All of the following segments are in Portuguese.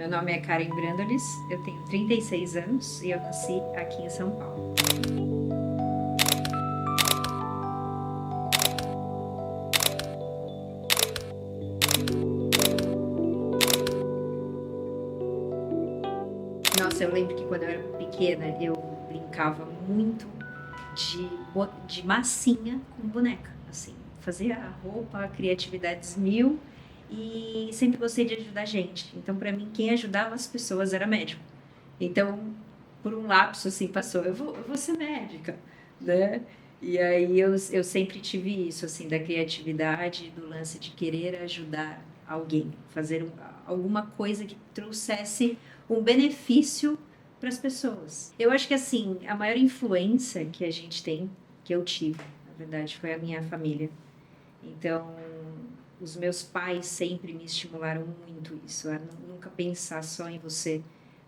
Meu nome é Karen Brandolis, eu tenho 36 anos e eu nasci aqui em São Paulo. Nossa, eu lembro que quando eu era pequena eu brincava muito de massinha com boneca, assim, fazia roupa, criatividades mil e sempre gostei de ajudar gente. Então, para mim, quem ajudava as pessoas era médico. Então, por um lapso, assim, passou, eu vou ser médica, né? E aí eu sempre tive isso, assim, da criatividade, do lance de querer ajudar alguém, fazer alguma coisa que trouxesse um benefício para as pessoas. Eu acho que, assim, a maior influência que a gente tem, que eu tive, na verdade, foi a minha família. Então, os meus pais sempre me estimularam muito isso, a nunca pensar só em você,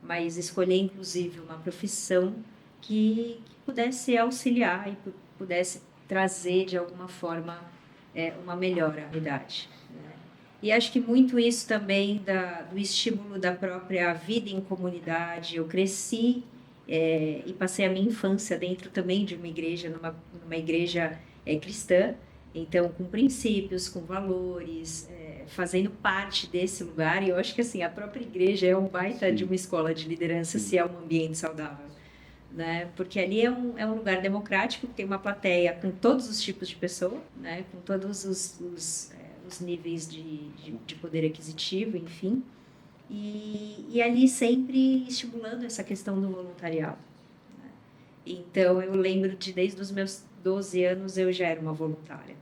mas escolher inclusive uma profissão que pudesse auxiliar e pudesse trazer de alguma forma uma melhora à idade, né? E acho que muito isso também do estímulo da própria vida em comunidade. Eu cresci e passei a minha infância dentro também de uma igreja, numa igreja cristã, então com princípios, com valores, fazendo parte desse lugar. E eu acho que assim a própria igreja é um baita de uma escola de liderança, se é um ambiente saudável, né? Porque ali é um lugar democrático, tem uma plateia com todos os tipos de pessoa, né? Com todos os níveis de poder aquisitivo, enfim. E ali sempre estimulando essa questão do voluntariado. Então, eu lembro desde os meus 12 anos, eu já era uma voluntária,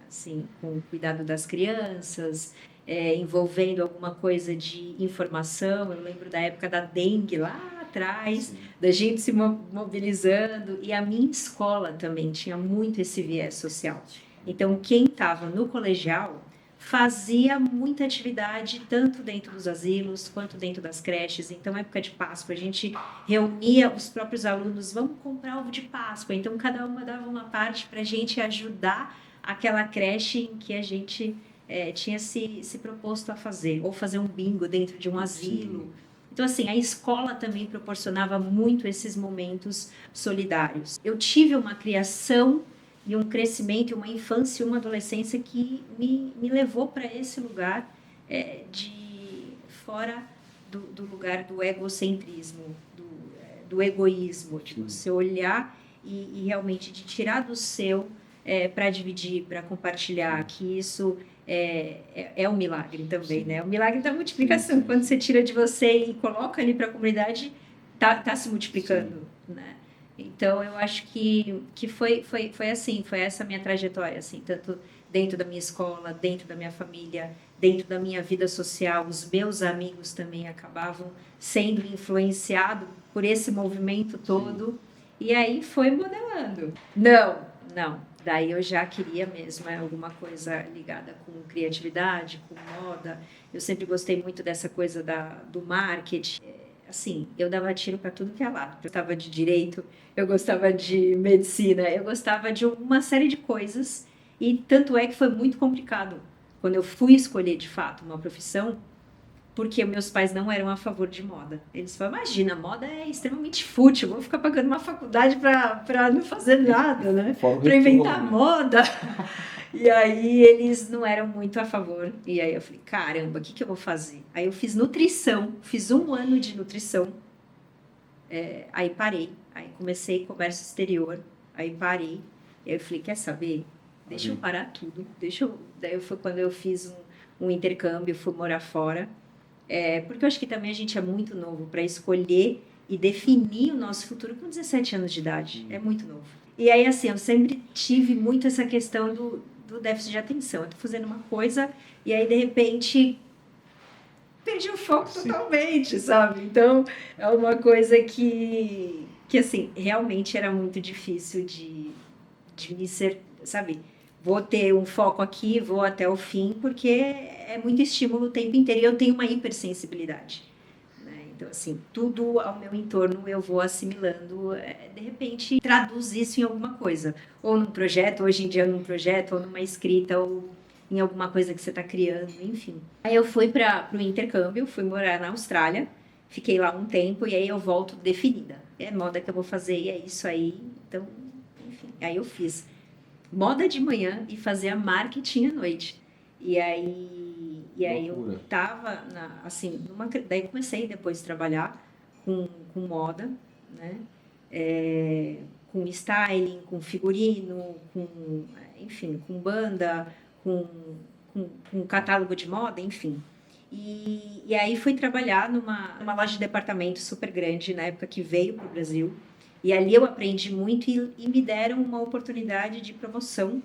assim, com o cuidado das crianças, envolvendo alguma coisa de informação. Eu lembro da época da dengue lá atrás, sim, da gente se mobilizando, e a minha escola também tinha muito esse viés social. Então, quem estava no colegial fazia muita atividade, tanto dentro dos asilos, quanto dentro das creches. Então, época de Páscoa, a gente reunia os próprios alunos, vamos comprar ovo de Páscoa. Então, cada uma dava uma parte para a gente ajudar aquela creche em que a gente tinha se proposto a fazer, ou fazer um bingo dentro de um asilo. Sim. Então, assim, a escola também proporcionava muito esses momentos solidários. Eu tive uma criação e um crescimento, e uma infância e uma adolescência que me levou para esse lugar de fora do lugar do egocentrismo, do egoísmo, de você olhar e realmente de tirar do seu para dividir, para compartilhar, que isso é um milagre também, sim, né? O milagre da multiplicação, sim. Quando você tira de você e coloca ali para a comunidade, tá se multiplicando, sim, né? Então, eu acho que foi assim, foi essa minha trajetória, assim, tanto dentro da minha escola, dentro da minha família, dentro da minha vida social. Os meus amigos também acabavam sendo influenciados por esse movimento todo, sim, e aí foi modelando. Não. Daí eu já queria mesmo alguma coisa ligada com criatividade, com moda. Eu sempre gostei muito dessa coisa do marketing. Assim, eu dava tiro para tudo que é lado. Eu gostava de direito, eu gostava de medicina, eu gostava de uma série de coisas. E tanto é que foi muito complicado quando eu fui escolher de fato uma profissão, porque meus pais não eram a favor de moda. Eles falaram, imagina, moda é extremamente fútil, vou ficar pagando uma faculdade para não fazer nada, né? Para inventar moda. E aí eles não eram muito a favor. E aí eu falei, caramba, o que eu vou fazer? Aí eu fiz nutrição, fiz 1 ano de nutrição. Aí parei, aí comecei comércio exterior, aí parei. E aí eu falei, quer saber? Deixa eu parar tudo. Daí foi quando eu fiz um intercâmbio, fui morar fora. Porque eu acho que também a gente é muito novo para escolher e definir o nosso futuro com 17 anos de idade. É muito novo. E aí, assim, eu sempre tive muito essa questão do déficit de atenção. Eu tô fazendo uma coisa e aí, de repente, perdi o foco, sim, totalmente, sabe? Então, é uma coisa que assim, realmente era muito difícil de me ser, sabe? Vou ter um foco aqui, vou até o fim, porque é muito estímulo o tempo inteiro e eu tenho uma hipersensibilidade, né? Então, assim, tudo ao meu entorno eu vou assimilando, de repente traduz isso em alguma coisa, ou num projeto, hoje em dia num projeto, ou numa escrita, ou em alguma coisa que você está criando, enfim. Aí eu fui para o intercâmbio, fui morar na Austrália, fiquei lá um tempo e aí eu volto definida. É moda que eu vou fazer e é isso aí. Então, enfim, aí eu fiz moda de manhã e fazia marketing à noite. E aí eu Loucura. tava assim, daí eu comecei depois a trabalhar com moda, né? Com styling, com figurino, enfim, com banda, com, com catálogo de moda, enfim. E aí fui trabalhar numa loja de departamento super grande, na época que veio para o Brasil. E ali eu aprendi muito e me deram uma oportunidade de promoção.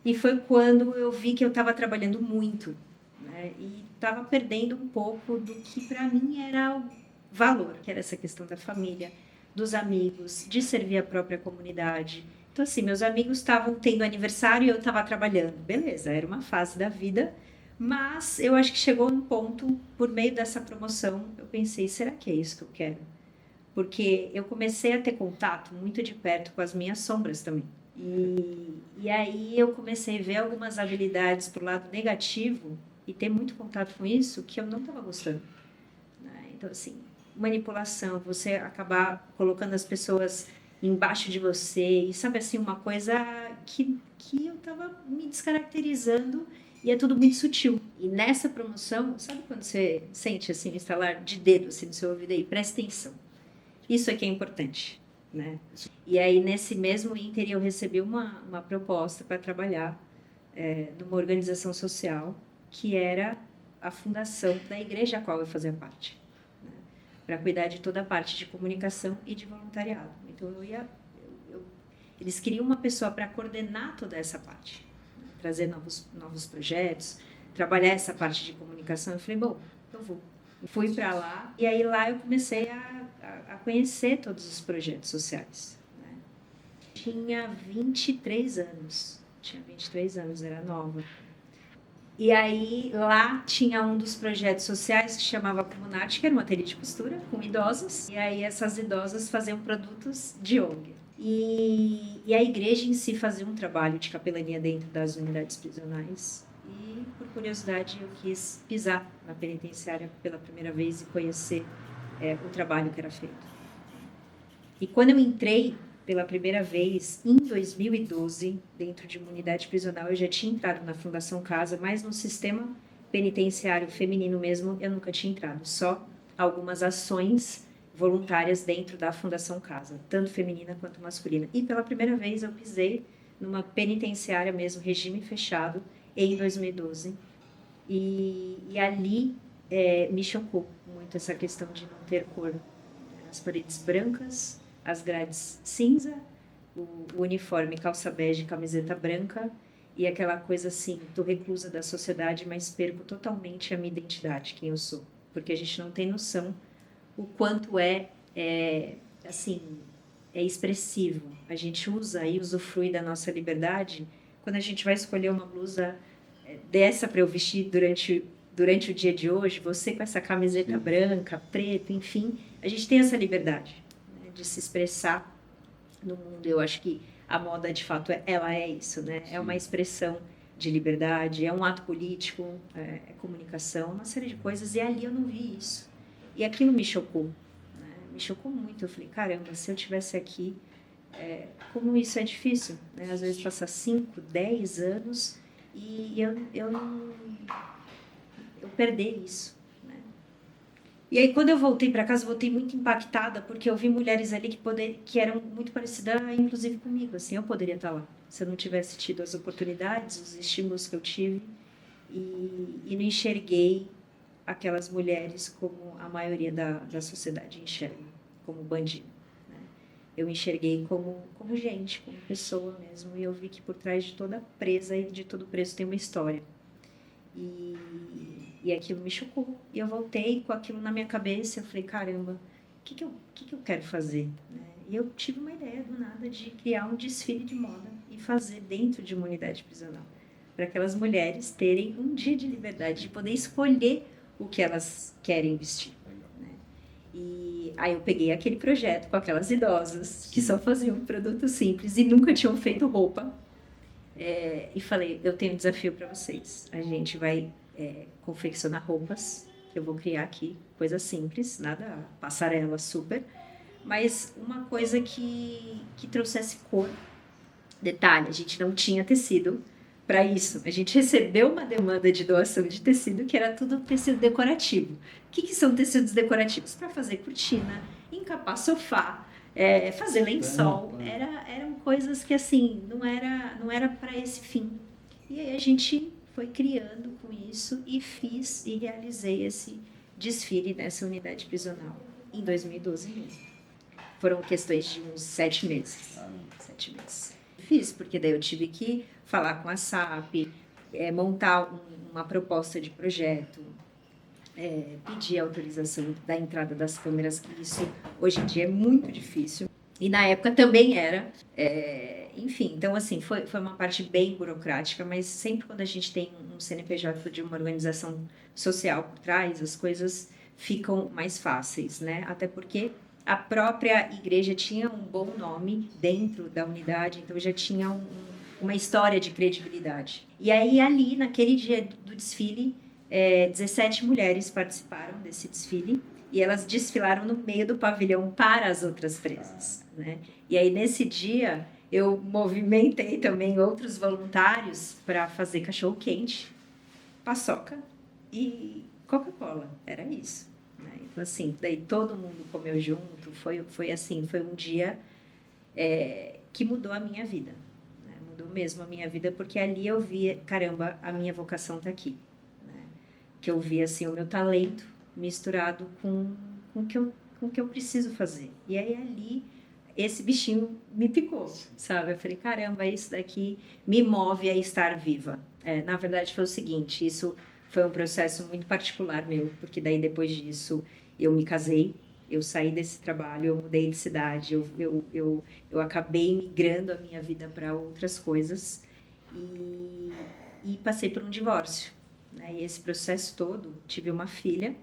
E foi quando eu vi que eu estava trabalhando muito, né? E estava perdendo um pouco do que para mim era o valor, que era essa questão da família, dos amigos, de servir a própria comunidade. Então, assim, meus amigos estavam tendo aniversário e eu estava trabalhando. Beleza, era uma fase da vida, mas eu acho que chegou um ponto, por meio dessa promoção, eu pensei, será que é isso que eu quero? Porque eu comecei a ter contato muito de perto com as minhas sombras também. E aí eu comecei a ver algumas habilidades pro lado negativo e ter muito contato com isso que eu não estava gostando, né? Então, assim, manipulação, você acabar colocando as pessoas embaixo de você e sabe assim, uma coisa que eu estava me descaracterizando e é tudo muito sutil. E nessa promoção, sabe quando você sente assim, um estalar de dedo assim, no seu ouvido aí? Presta atenção. Isso aqui é importante, né? E aí, nesse mesmo ínter, eu recebi uma proposta para trabalhar numa organização social que era a fundação da igreja a qual eu fazia parte, né? Para cuidar de toda a parte de comunicação e de voluntariado. Então, eles queriam uma pessoa para coordenar toda essa parte, né? Trazer novos projetos, trabalhar essa parte de comunicação. Eu falei, bom, eu vou. Fui para lá e aí lá eu comecei a conhecer todos os projetos sociais, né? Tinha 23 anos. Tinha 23 anos, era nova. E aí lá tinha um dos projetos sociais que chamava Comunarte, que era uma ateliê de costura com idosas. E aí essas idosas faziam produtos de ONG. E a igreja em si fazia um trabalho de capelania dentro das unidades prisionais. E, por curiosidade, eu quis pisar na penitenciária pela primeira vez e conhecer o trabalho que era feito. E quando eu entrei pela primeira vez, em 2012, dentro de uma unidade prisional, eu já tinha entrado na Fundação Casa, mas no sistema penitenciário feminino mesmo, eu nunca tinha entrado. Só algumas ações voluntárias dentro da Fundação Casa, tanto feminina quanto masculina. E pela primeira vez eu pisei numa penitenciária mesmo, regime fechado, em 2012. E ali me chocou muito essa questão de não ter cor. As paredes brancas, as grades cinza, o uniforme calça bege, camiseta branca e aquela coisa assim, tô reclusa da sociedade, mas perco totalmente a minha identidade, quem eu sou. Porque a gente não tem noção o quanto assim, é expressivo. A gente usa e usufrui da nossa liberdade quando a gente vai escolher uma blusa dessa para eu vestir durante o dia de hoje, você com essa camiseta branca, preta, enfim, a gente tem essa liberdade, né, de se expressar no mundo. Eu acho que a moda, de fato, ela é isso, né? É uma expressão de liberdade, é um ato político, é comunicação, uma série de coisas, e ali eu não vi isso. E aquilo me chocou, né? Me chocou muito. Eu falei, caramba, se eu tivesse aqui, como isso é difícil, né? Às vezes passa 5, 10 anos e eu perder isso, né? E aí quando eu voltei para casa, eu voltei muito impactada porque eu vi mulheres ali que eram muito parecidas, inclusive comigo, assim, eu poderia estar lá se eu não tivesse tido as oportunidades, os estímulos que eu tive e não enxerguei aquelas mulheres como a maioria da sociedade enxerga, como bandido, né? Eu enxerguei como gente, como pessoa mesmo, e eu vi que por trás de toda presa e de todo preso tem uma história. E aquilo me chocou. E eu voltei com aquilo na minha cabeça. Eu falei, caramba, o que eu quero fazer? Né? E eu tive uma ideia do nada de criar um desfile de moda e fazer dentro de uma unidade prisional. Para aquelas mulheres terem um dia de liberdade, de poder escolher o que elas querem vestir. Né? E aí eu peguei aquele projeto com aquelas idosas que só faziam produtos simples e nunca tinham feito roupa. e falei, eu tenho um desafio para vocês. A gente vai confeccionar roupas, que eu vou criar aqui, coisa simples, nada passarela super, mas uma coisa que trouxesse cor. Detalhe, a gente não tinha tecido para isso. A gente recebeu uma demanda de doação de tecido que era tudo tecido decorativo. O que são tecidos decorativos? Para fazer cortina, encapar sofá, fazer lençol. Eram coisas que assim não era para esse fim. E aí a gente foi criando com isso e fiz e realizei esse desfile nessa unidade prisional em 2012 mesmo. Foram questões de uns 7 meses. 7 meses. Fiz, porque daí eu tive que falar com a SAP, montar uma proposta de projeto, pedir a autorização da entrada das câmeras, que isso hoje em dia é muito difícil. E na época também era. Enfim, então assim, foi uma parte bem burocrática, mas sempre quando a gente tem um CNPJ de uma organização social por trás, as coisas ficam mais fáceis, né? Até porque a própria igreja tinha um bom nome dentro da unidade, então já tinha uma história de credibilidade. E aí, ali, naquele dia do desfile, 17 mulheres participaram desse desfile e elas desfilaram no meio do pavilhão para as outras presas, né? E aí, nesse dia, eu movimentei também outros voluntários para fazer cachorro-quente, paçoca e Coca-Cola. Era isso. Então, assim, daí todo mundo comeu junto, foi assim, foi um dia que mudou a minha vida, né? Mudou mesmo a minha vida, porque ali eu vi, caramba, a minha vocação está aqui, né? Que eu vi, assim, o meu talento misturado com o que eu preciso fazer. E aí, ali, esse bichinho me picou, sabe? Eu falei, caramba, isso daqui me move a estar viva. Na verdade, foi o seguinte, isso foi um processo muito particular meu, porque daí, depois disso, eu me casei, eu saí desse trabalho, eu mudei de cidade, eu acabei migrando a minha vida para outras coisas e passei por um divórcio, né? E esse processo todo, tive uma filha,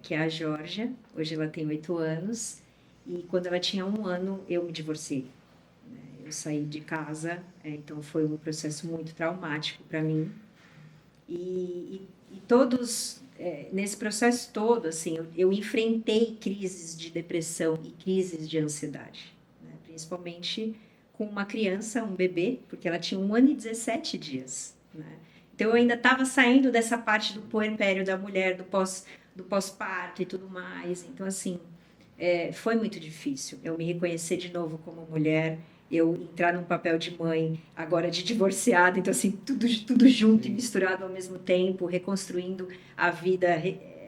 que é a Georgia, hoje ela tem 8 anos, e quando ela tinha 1 ano, eu me divorciei, né? Eu saí de casa, então foi um processo muito traumático para mim, e todos, nesse processo todo, assim, eu enfrentei crises de depressão e crises de ansiedade, né? Principalmente com uma criança, um bebê, porque ela tinha 1 ano e 17 dias, né? Então eu ainda estava saindo dessa parte do puerpério da mulher, do pós-parto e tudo mais. Então, assim, foi muito difícil eu me reconhecer de novo como mulher, eu entrar num papel de mãe, agora de divorciada, então assim, tudo junto e misturado ao mesmo tempo, reconstruindo a vida,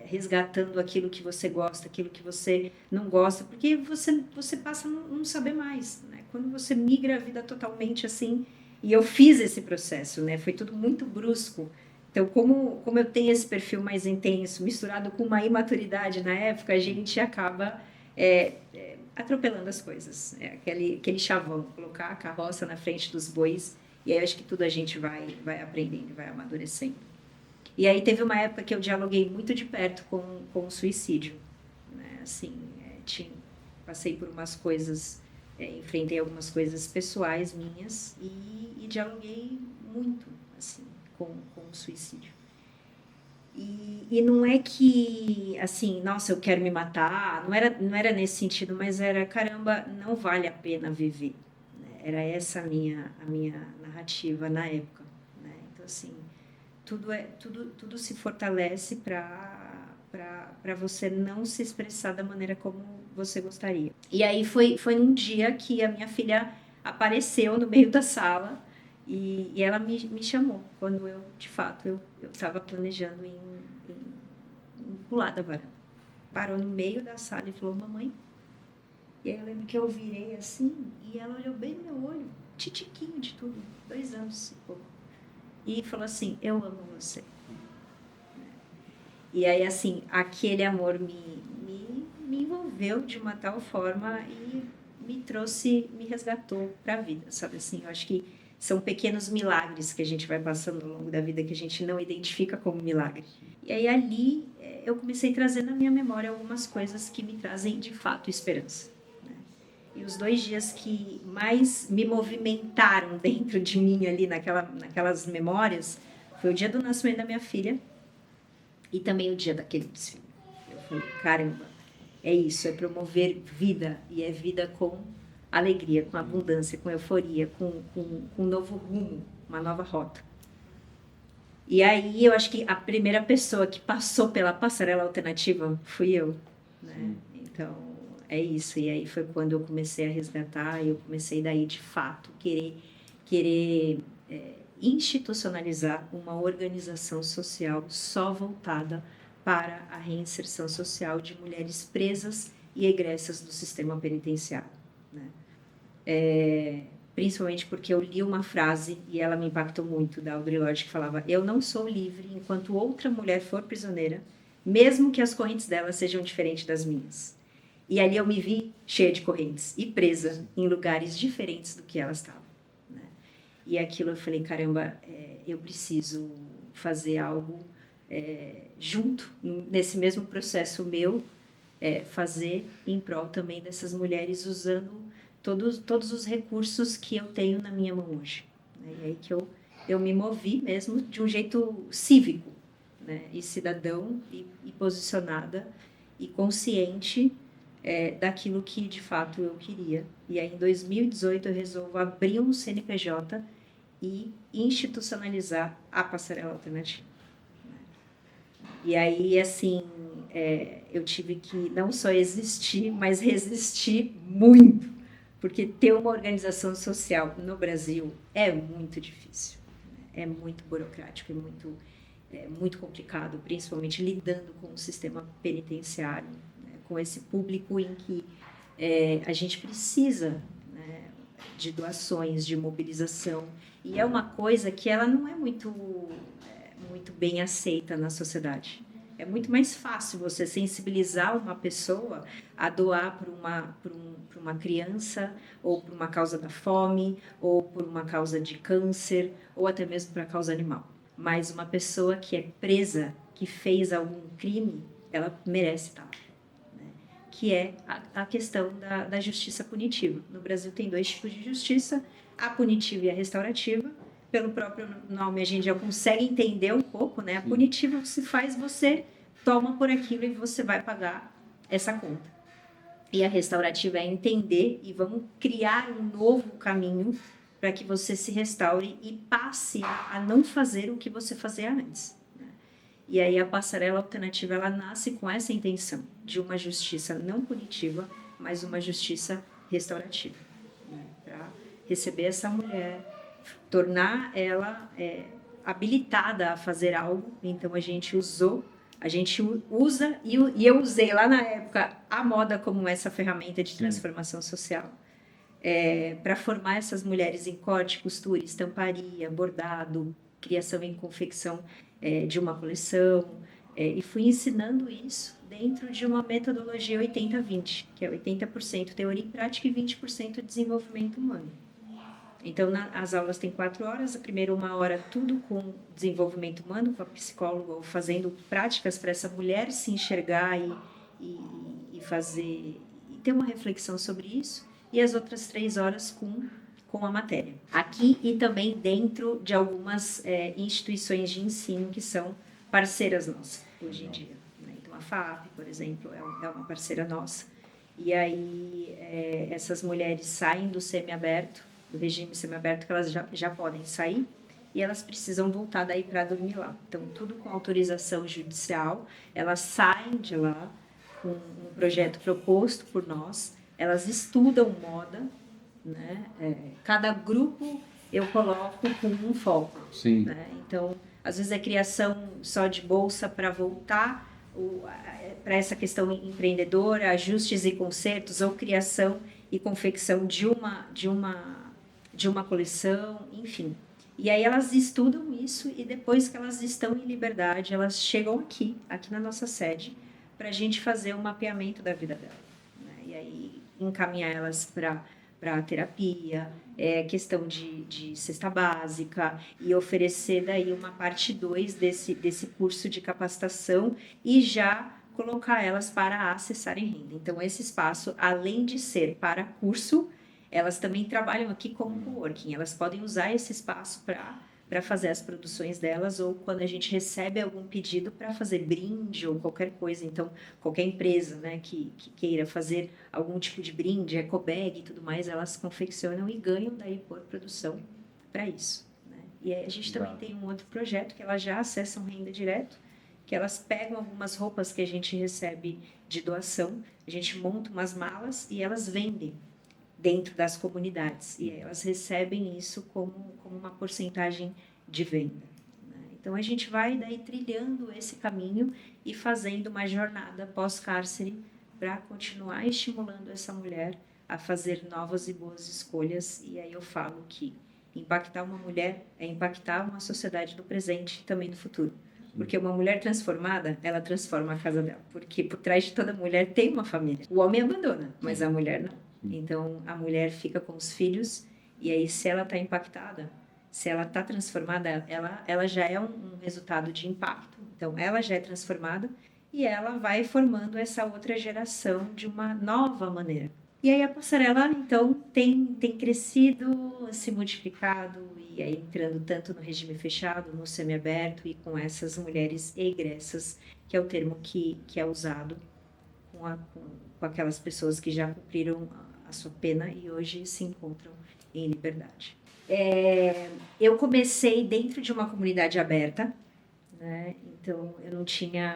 resgatando aquilo que você gosta, aquilo que você não gosta, porque você passa a não saber mais, né? Quando você migra a vida totalmente assim, e eu fiz esse processo, né? Foi tudo muito brusco. Então, como eu tenho esse perfil mais intenso, misturado com uma imaturidade na época, a gente acaba atropelando as coisas. Aquele chavão, colocar a carroça na frente dos bois, e aí acho que tudo a gente vai aprendendo, vai amadurecendo. E aí teve uma época que eu dialoguei muito de perto com o suicídio, né? Assim, passei por umas coisas, enfrentei algumas coisas pessoais minhas e dialoguei muito, assim, com o suicídio. E não é que, assim, nossa, eu quero me matar, não era nesse sentido, mas era, caramba, não vale a pena viver, né? Era essa a minha narrativa na época, né? Então, assim, tudo se fortalece para você não se expressar da maneira como você gostaria. E aí foi num dia que a minha filha apareceu no meio da sala e ela me chamou, quando eu, de fato, eu estava planejando em pular da varanda. Parou no meio da sala e falou, mamãe. E aí eu lembro que eu virei assim e ela olhou bem no meu olho, titiquinho de tudo, 2 anos e pouco. E falou assim, eu amo você. E aí, assim, aquele amor me envolveu de uma tal forma e me resgatou para a vida, sabe assim? Eu acho que são pequenos milagres que a gente vai passando ao longo da vida que a gente não identifica como milagre. E aí, ali, eu comecei a trazer na minha memória algumas coisas que me trazem, de fato, esperança, né? E os 2 dias que mais me movimentaram dentro de mim ali naquelas memórias foi o dia do nascimento da minha filha e também o dia daquele desfile. Eu falei, caramba, é isso, é promover vida, e é vida com alegria, com abundância, com euforia, com um novo rumo, uma nova rota. E aí eu acho que a primeira pessoa que passou pela passarela alternativa fui eu, né? Então, é isso. E aí foi quando eu comecei a resgatar, e eu comecei daí, de fato, querer institucionalizar uma organização social só voltada para a reinserção social de mulheres presas e egressas do sistema penitenciário, né? Principalmente porque eu li uma frase, e ela me impactou muito, da Audre Lorde, que falava: eu não sou livre enquanto outra mulher for prisioneira, mesmo que as correntes dela sejam diferentes das minhas. E ali eu me vi cheia de correntes e presa em lugares diferentes do que elas estavam, né? E aquilo eu falei, caramba, eu preciso fazer algo junto, nesse mesmo processo meu, fazer em prol também dessas mulheres, usando todos os recursos que eu tenho na minha mão hoje, né? E aí que eu me movi mesmo de um jeito cívico, né? E cidadão, e posicionada e consciente daquilo que de fato eu queria. E aí em 2018 eu resolvo abrir um CNPJ e institucionalizar a Passarela Alternativa. E aí, assim, eu tive que não só existir, mas resistir muito, porque ter uma organização social no Brasil é muito difícil, né? É muito burocrático, muito complicado, principalmente lidando com o sistema penitenciário, né? Com esse público em que a gente precisa, né, de doações, de mobilização, e é uma coisa que ela não é muito bem aceita na sociedade. É muito mais fácil você sensibilizar uma pessoa a doar para uma criança, ou por uma causa da fome, ou por uma causa de câncer, ou até mesmo para a causa animal. Mas uma pessoa que é presa, que fez algum crime, ela merece estar lá, né? Que é a questão da justiça punitiva. No Brasil tem 2 tipos de justiça, a punitiva e a restaurativa. Pelo próprio nome a gente já consegue entender um pouco, né? A punitiva se faz, você toma por aquilo e você vai pagar essa conta. E a restaurativa é entender e vamos criar um novo caminho para que você se restaure e passe a não fazer o que você fazia antes, né? E aí a Passarela Alternativa, ela nasce com essa intenção de uma justiça não punitiva, mas uma justiça restaurativa, né? Para receber essa mulher, tornar ela habilitada a fazer algo. Então a gente usa, e eu usei lá na época a moda como essa ferramenta de transformação social, para formar essas mulheres em corte, costura, estamparia, bordado, criação e confecção de uma coleção, e fui ensinando isso dentro de uma metodologia 80-20, que é 80% teoria e prática e 20% desenvolvimento humano. Então, as aulas têm 4 horas, a primeira 1 hora tudo com desenvolvimento humano, com a psicóloga, fazendo práticas para essa mulher se enxergar e fazer, e ter uma reflexão sobre isso, e as outras 3 horas com a matéria. Aqui e também dentro de algumas instituições de ensino que são parceiras nossas hoje em dia, né? Então, a FAP, por exemplo, é uma parceira nossa. E aí, essas mulheres saem do semiaberto, do regime semiaberto, que elas já podem sair, e elas precisam voltar daí para dormir lá. Então, tudo com autorização judicial, elas saem de lá com um projeto proposto por nós, elas estudam moda, né? Cada grupo eu coloco com um foco. Sim. Né? Então, às vezes é criação só de bolsa para voltar para essa questão empreendedora, ajustes e consertos, ou criação e confecção de uma coleção, enfim. E aí elas estudam isso, e depois que elas estão em liberdade, elas chegam aqui na nossa sede, para a gente fazer o mapeamento da vida dela, né? E aí encaminhar elas para a terapia, questão de cesta básica, e oferecer daí uma parte 2 desse curso de capacitação, e já colocar elas para acessarem renda. Então, esse espaço, além de ser para curso, elas também trabalham aqui como coworking. Elas podem usar esse espaço para fazer as produções delas, ou quando a gente recebe algum pedido para fazer brinde ou qualquer coisa. Então, qualquer empresa, né, que queira fazer algum tipo de brinde, ecobag e tudo mais, elas confeccionam e ganham daí por produção para isso, né? E aí a gente também tem um outro projeto que elas já acessam renda direto, que elas pegam algumas roupas que a gente recebe de doação, a gente monta umas malas e elas vendem dentro das comunidades. E elas recebem isso como uma porcentagem de venda, né? Então, a gente vai daí trilhando esse caminho e fazendo uma jornada pós-cárcere para continuar estimulando essa mulher a fazer novas e boas escolhas. E aí eu falo que impactar uma mulher é impactar uma sociedade do presente e também do futuro. Porque uma mulher transformada, ela transforma a casa dela. Porque por trás de toda mulher tem uma família. O homem abandona, mas a mulher não. Então, a mulher fica com os filhos, e aí, se ela está impactada, se ela está transformada, ela já é um resultado de impacto. Então, ela já é transformada e ela vai formando essa outra geração de uma nova maneira. E aí, a passarela, então, tem crescido, se multiplicado, e aí entrando tanto no regime fechado, no semiaberto, e com essas mulheres egressas, que é o termo que é usado com aquelas pessoas que já cumpriram a sua pena e hoje se encontram em liberdade. Eu comecei dentro de uma comunidade aberta, né? Então eu não tinha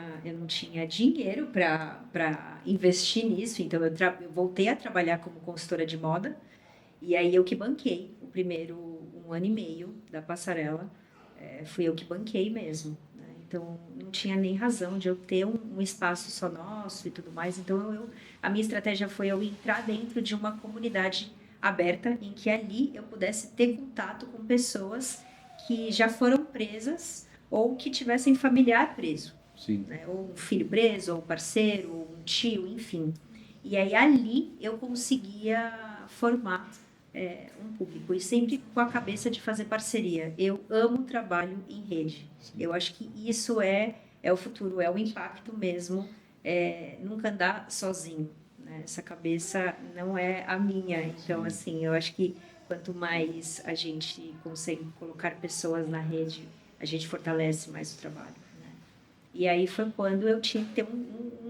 dinheiro para investir nisso, então eu voltei a trabalhar como consultora de moda, e aí eu que banquei o primeiro 1 ano e meio da passarela, fui eu que banquei mesmo. Então, não tinha nem razão de eu ter um espaço só nosso e tudo mais. Então, a minha estratégia foi eu entrar dentro de uma comunidade aberta, em que ali eu pudesse ter contato com pessoas que já foram presas ou que tivessem familiar preso. Sim. Né? Ou um filho preso, ou um parceiro, ou um tio, enfim. E aí, ali, eu conseguia formar um público, e sempre com a cabeça de fazer parceria. Eu amo trabalho em rede. Sim. Eu acho que isso é o futuro, é o impacto mesmo, nunca andar sozinho, né? Essa cabeça não é a minha. Então, assim, eu acho que quanto mais a gente consegue colocar pessoas na rede, a gente fortalece mais o trabalho, né? E aí foi quando eu tinha que ter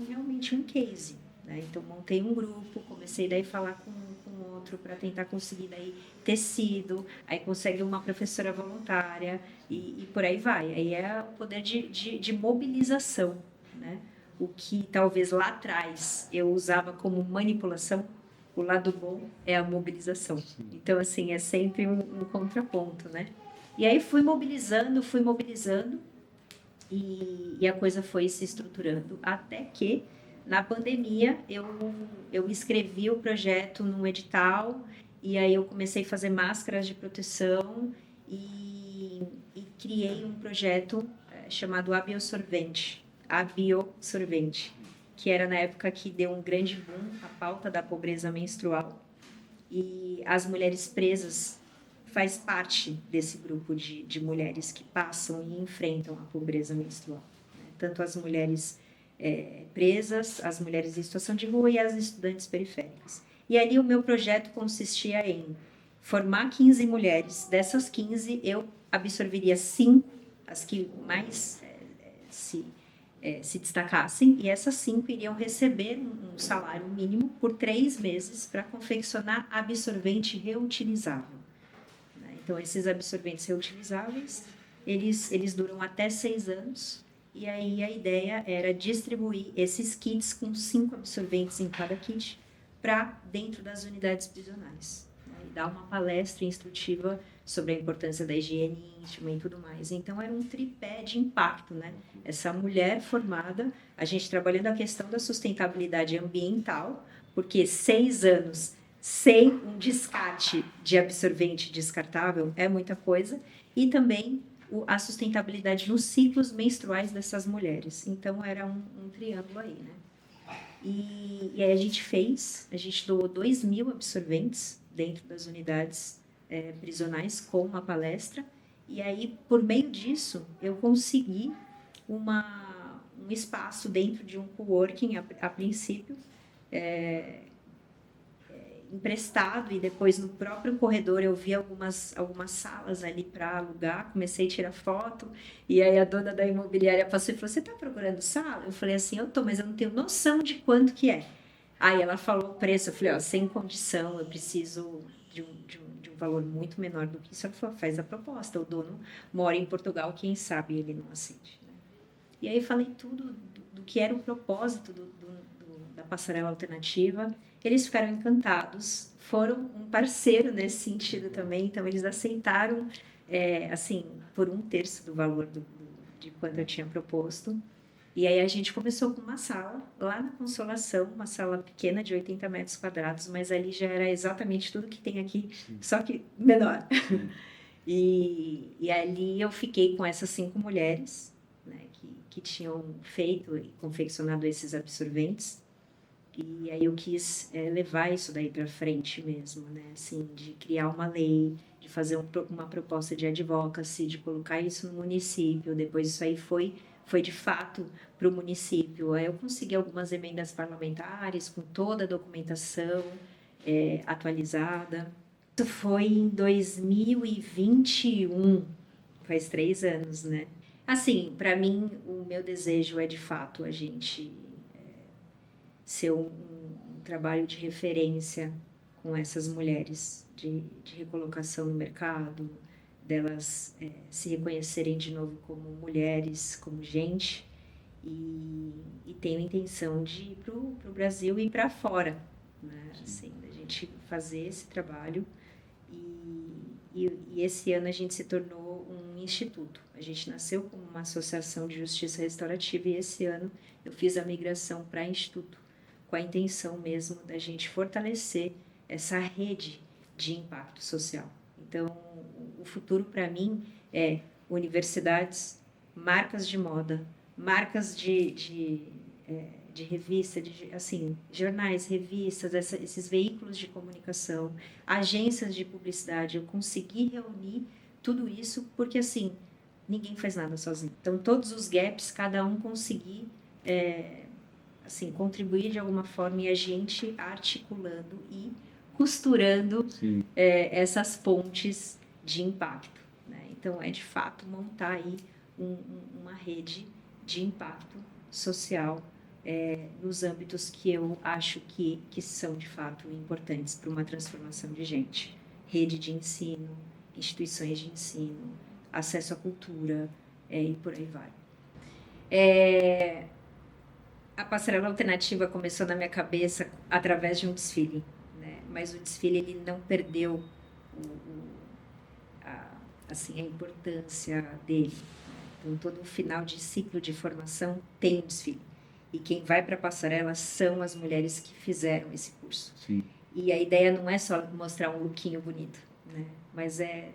realmente um case, né? Então, montei um grupo, comecei daí a falar com outro para tentar conseguir daí tecido, aí consegue uma professora voluntária e por aí vai. Aí é o poder de mobilização, né? O que talvez lá atrás eu usava como manipulação, o lado bom é a mobilização. Então, assim, é sempre um contraponto, né? E aí fui mobilizando, e a coisa foi se estruturando até que, na pandemia, eu escrevi o projeto num edital, e aí eu comecei a fazer máscaras de proteção e criei um projeto chamado Abiosorvente, que era na época que deu um grande boom a pauta da pobreza menstrual, e as mulheres presas faz parte desse grupo de mulheres que passam e enfrentam a pobreza menstrual, né? Tanto as mulheres presas, as mulheres em situação de rua e as estudantes periféricas. E ali o meu projeto consistia em formar 15 mulheres. Dessas 15, eu absorveria 5, as que mais se destacassem, e essas 5 iriam receber um salário mínimo por 3 meses para confeccionar absorvente reutilizável. Então, esses absorventes reutilizáveis, eles duram até 6 anos, e aí a ideia era distribuir esses kits com 5 absorventes em cada kit para dentro das unidades prisionais, né? E dar uma palestra instrutiva sobre a importância da higiene íntima e tudo mais. Então, era um tripé de impacto, né? Essa mulher formada, a gente trabalhando a questão da sustentabilidade ambiental, porque 6 anos sem um descarte de absorvente descartável é muita coisa, e também a sustentabilidade nos ciclos menstruais dessas mulheres. Então, era um triângulo aí, né? E aí a gente doou 2.000 absorventes dentro das unidades prisionais com uma palestra, e aí, por meio disso, eu consegui um espaço dentro de um coworking, a princípio, emprestado, e depois no próprio corredor eu vi algumas salas ali para alugar, comecei a tirar foto, e aí a dona da imobiliária passou e falou: você está procurando sala? Eu falei assim: eu estou, mas eu não tenho noção de quanto que é. Aí ela falou o preço, eu falei: ó, sem condição, eu preciso de um valor muito menor do que isso. Ela falou: faz a proposta, o dono mora em Portugal, quem sabe ele não aceite, né? E aí falei tudo do que era o propósito da passarela alternativa. Eles ficaram encantados, foram um parceiro nesse sentido também, então eles aceitaram, assim, por 1/3 do valor de quanto eu tinha proposto. E aí a gente começou com uma sala lá na Consolação, uma sala pequena de 80 metros quadrados, mas ali já era exatamente tudo que tem aqui, só que menor. E ali eu fiquei com essas 5 mulheres, né, que tinham feito e confeccionado esses absorventes. E aí eu quis levar isso daí para frente mesmo, né? Assim, de criar uma lei, de fazer uma proposta de advocacy, de colocar isso no município. Depois isso aí foi de fato para o município. Aí eu consegui algumas emendas parlamentares com toda a documentação atualizada. Isso foi em 2021, faz 3 anos, né? Assim, para mim, o meu desejo é de fato a gente ser um trabalho de referência com essas mulheres, de recolocação no mercado, delas se reconhecerem de novo como mulheres, como gente, e tenho intenção de ir para o Brasil e para fora, né? Assim, a gente fazer esse trabalho, e esse ano a gente se tornou um instituto. A gente nasceu como uma associação de justiça restaurativa, e esse ano eu fiz a migração para instituto, com a intenção mesmo da gente fortalecer essa rede de impacto social. Então, o futuro para mim é universidades, marcas de moda, marcas de revista, assim, jornais, revistas, esses veículos de comunicação, agências de publicidade. Eu consegui reunir tudo isso porque, assim, ninguém faz nada sozinho. Então, todos os gaps, cada um conseguir assim, contribuir de alguma forma, e a gente articulando e costurando essas pontes de impacto, né? Então, é de fato montar aí uma rede de impacto social nos âmbitos que eu acho que são de fato importantes para uma transformação de gente. Rede de ensino, instituições de ensino, acesso à cultura, e por aí vai. A passarela alternativa começou na minha cabeça através de um desfile, né? Mas o desfile ele não perdeu assim, a importância dele. Então, todo o final de ciclo de formação tem um desfile. E quem vai para a passarela são as mulheres que fizeram esse curso. Sim. E a ideia não é só mostrar um lookinho bonito, né? Mas é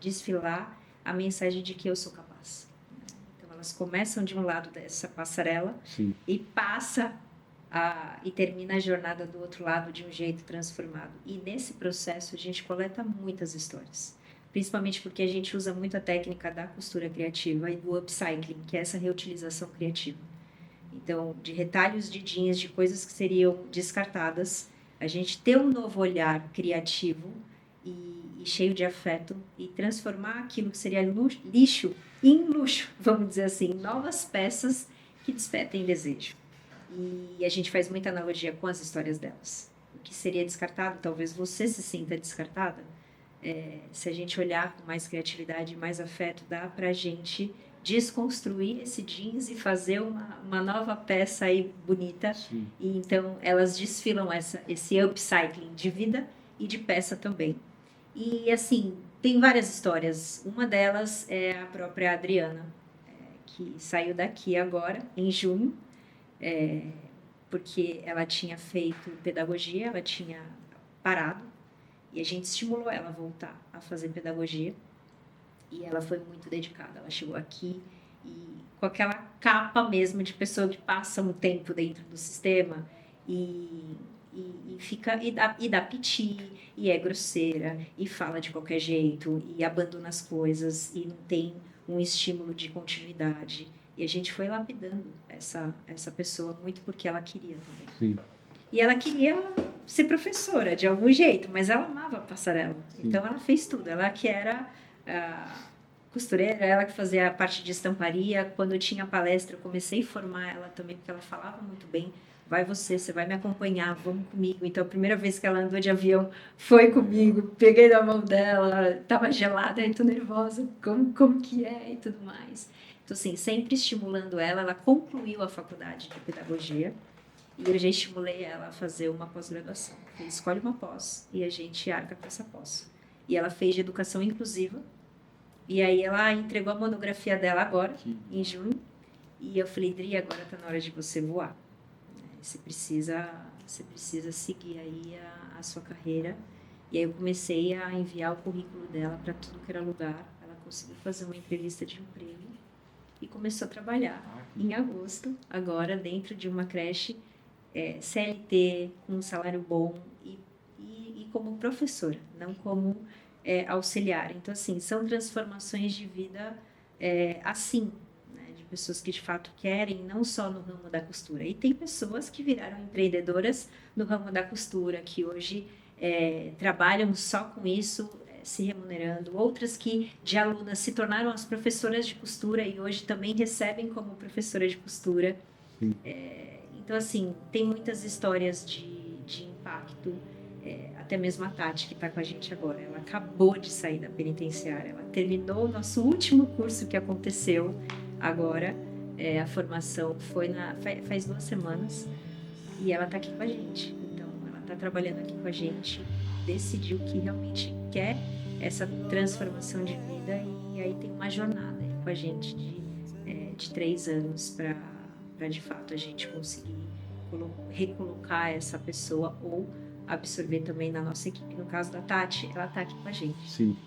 desfilar a mensagem de que eu sou capaz. Elas começam de um lado dessa passarela e e termina a jornada do outro lado de um jeito transformado. E nesse processo a gente coleta muitas histórias, principalmente porque a gente usa muito a técnica da costura criativa e do upcycling, que é essa reutilização criativa. Então, de retalhos de jeans, de coisas que seriam descartadas, a gente ter um novo olhar criativo e cheio de afeto, e transformar aquilo que seria lixo em luxo, vamos dizer assim, novas peças que despertem desejo. E a gente faz muita analogia com as histórias delas. O que seria descartado, talvez você se sinta descartada. Se a gente olhar com mais criatividade e mais afeto, dá pra gente desconstruir esse jeans e fazer uma nova peça aí bonita. Sim. E então elas desfilam esse upcycling de vida e de peça também. E assim, tem várias histórias. Uma delas é a própria Adriana, que saiu daqui agora, em junho, porque ela tinha feito pedagogia, ela tinha parado, e a gente estimulou ela a voltar a fazer pedagogia, e ela foi muito dedicada. Ela chegou aqui e com aquela capa mesmo de pessoa que passa um tempo dentro do sistema e dá piti, e é grosseira, e fala de qualquer jeito, e abandona as coisas, e não tem um estímulo de continuidade. E a gente foi lapidando essa pessoa muito porque ela queria também. Sim. E ela queria ser professora de algum jeito, mas ela amava a passarela. Sim. Então ela fez tudo. Ela que era costureira, ela que fazia a parte de estamparia. Quando eu tinha palestra, eu comecei a formar ela também, porque ela falava muito bem. Vai você vai me acompanhar, vamos comigo. Então a primeira vez que ela andou de avião foi comigo. Peguei na mão dela, estava gelada, aí tô nervosa, como que é e tudo mais. Então assim, sempre estimulando ela. Ela concluiu a faculdade de pedagogia. E eu já estimulei ela a fazer uma pós-graduação. Escolhe uma pós e a gente arca com essa pós. E ela fez de educação inclusiva. E aí ela entregou a monografia dela agora, em junho. E eu falei, Dri, agora está na hora de você voar. Você precisa seguir aí a sua carreira. E aí eu comecei a enviar o currículo dela para tudo que era lugar. Ela conseguiu fazer uma entrevista de emprego e começou a trabalhar em agosto, agora dentro de uma creche CLT, com um salário bom e como professora, não como auxiliar. Então, assim, são transformações de vida assim, né, de pessoas que de fato querem, não só no ramo da costura. E tem pessoas que viraram empreendedoras no ramo da costura, que hoje trabalham só com isso, se remunerando. Outras que de alunas se tornaram as professoras de costura e hoje também recebem como professora de costura. Então, assim, tem muitas histórias de impacto, até mesmo a Tati, que está com a gente agora. Ela acabou de sair da penitenciária, ela terminou o nosso último curso que aconteceu agora. A formação foi faz 2 semanas e ela está aqui com a gente. Então, ela está trabalhando aqui com a gente, decidiu que realmente quer essa transformação de vida e aí tem uma jornada com a gente de 3 anos para de fato a gente conseguir recolocar essa pessoa ou absorver também na nossa equipe. No caso da Tati, ela está aqui com a gente. Sim.